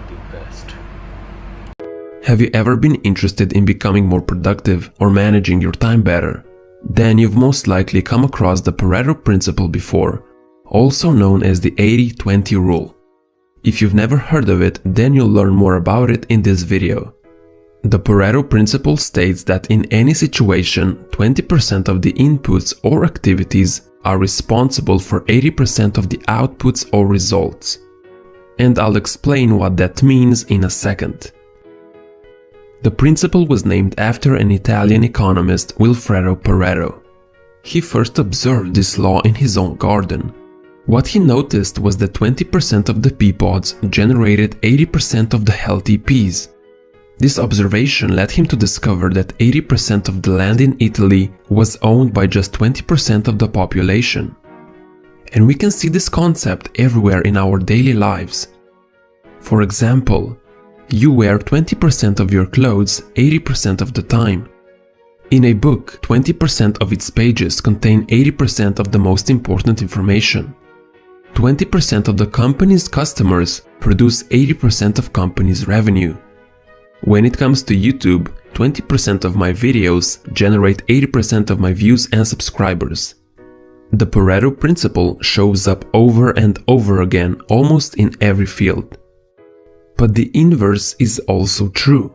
the best. Have you ever been interested in becoming more productive or managing your time better? Then you've most likely come across the Pareto principle before, also known as the 80-20 rule. If you've never heard of it, then you'll learn more about it in this video. The Pareto principle states that in any situation, 20% of the inputs or activities are responsible for 80% of the outputs or results. And I'll explain what that means in a second. The principle was named after an Italian economist, Vilfredo Pareto. He first observed this law in his own garden. What he noticed was that 20% of the pea pods generated 80% of the healthy peas. This observation led him to discover that 80% of the land in Italy was owned by just 20% of the population. And we can see this concept everywhere in our daily lives. For example, you wear 20% of your clothes 80% of the time. In a book, 20% of its pages contain 80% of the most important information. 20% of the company's customers produce 80% of company's revenue. When it comes to YouTube, 20% of my videos generate 80% of my views and subscribers. The Pareto principle shows up over and over again almost in every field. But the inverse is also true.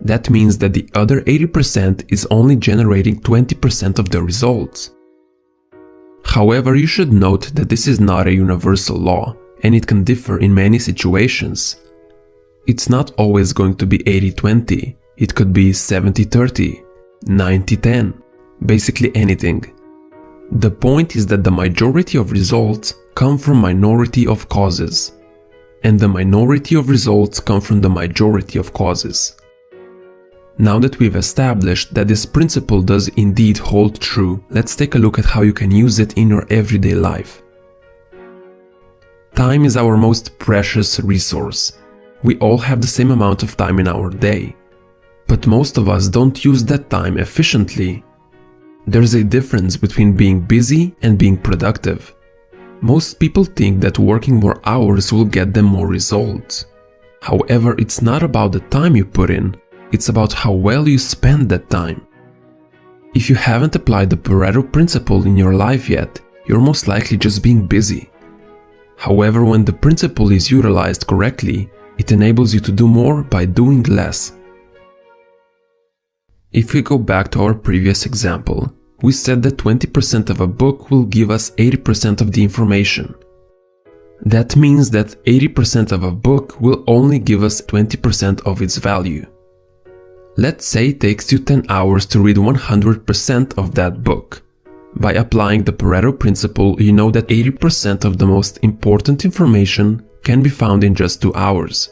That means that the other 80% is only generating 20% of the results. However, you should note that this is not a universal law, and it can differ in many situations. It's not always going to be 80-20, it could be 70-30, 90-10, basically anything. The point is that the majority of results come from minority of causes, and the minority of results come from the majority of causes. Now that we've established that this principle does indeed hold true, let's take a look at how you can use it in your everyday life. Time is our most precious resource. We all have the same amount of time in our day, but most of us don't use that time efficiently. There's a difference between being busy and being productive. Most people think that working more hours will get them more results. However, it's not about the time you put in, it's about how well you spend that time. If you haven't applied the Pareto principle in your life yet, you're most likely just being busy. However, when the principle is utilized correctly, it enables you to do more by doing less. If we go back to our previous example, we said that 20% of a book will give us 80% of the information. That means that 80% of a book will only give us 20% of its value. Let's say it takes you 10 hours to read 100% of that book. By applying the Pareto principle, you know that 80% of the most important information can be found in just 2 hours.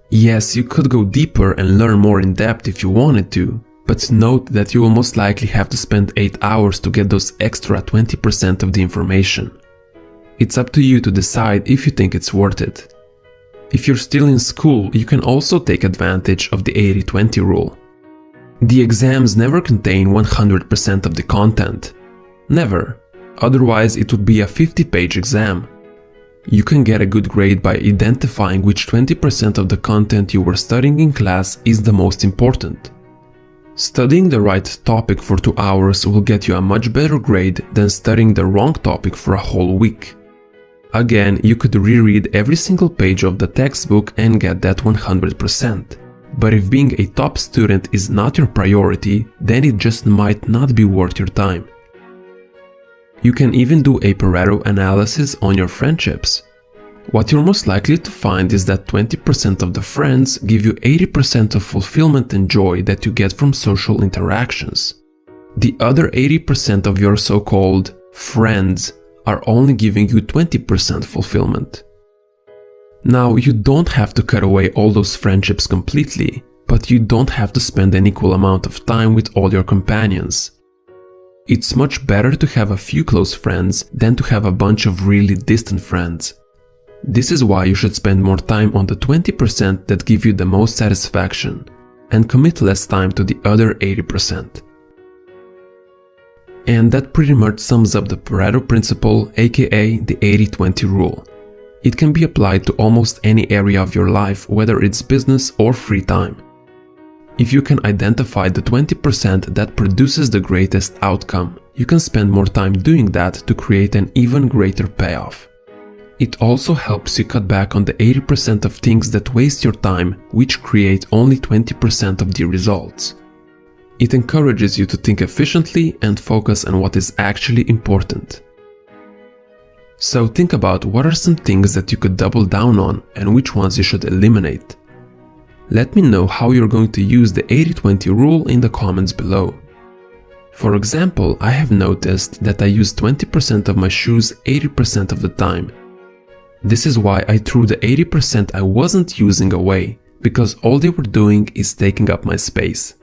Yes, you could go deeper and learn more in depth if you wanted to, but note that you will most likely have to spend 8 hours to get those extra 20% of the information. It's up to you to decide if you think it's worth it. If you're still in school, you can also take advantage of the 80-20 rule. The exams never contain 100% of the content. Never. Otherwise, it would be a 50-page exam. You can get a good grade by identifying which 20% of the content you were studying in class is the most important. Studying the right topic for 2 hours will get you a much better grade than studying the wrong topic for a whole week. Again, you could reread every single page of the textbook and get that 100%. But if being a top student is not your priority, then it just might not be worth your time. You can even do a Pareto analysis on your friendships. What you're most likely to find is that 20% of the friends give you 80% of fulfillment and joy that you get from social interactions. The other 80% of your so-called friends are only giving you 20% fulfillment. Now, you don't have to cut away all those friendships completely, but you don't have to spend an equal amount of time with all your companions. It's much better to have a few close friends than to have a bunch of really distant friends. This is why you should spend more time on the 20% that give you the most satisfaction, and commit less time to the other 80%. And that pretty much sums up the Pareto principle, aka the 80-20 rule. It can be applied to almost any area of your life, whether it's business or free time. If you can identify the 20% that produces the greatest outcome, you can spend more time doing that to create an even greater payoff. It also helps you cut back on the 80% of things that waste your time, which create only 20% of the results. It encourages you to think efficiently and focus on what is actually important. So think about what are some things that you could double down on and which ones you should eliminate. Let me know how you're going to use the 80-20 rule in the comments below. For example, I have noticed that I use 20% of my shoes 80% of the time. This is why I threw the 80% I wasn't using away, because all they were doing is taking up my space.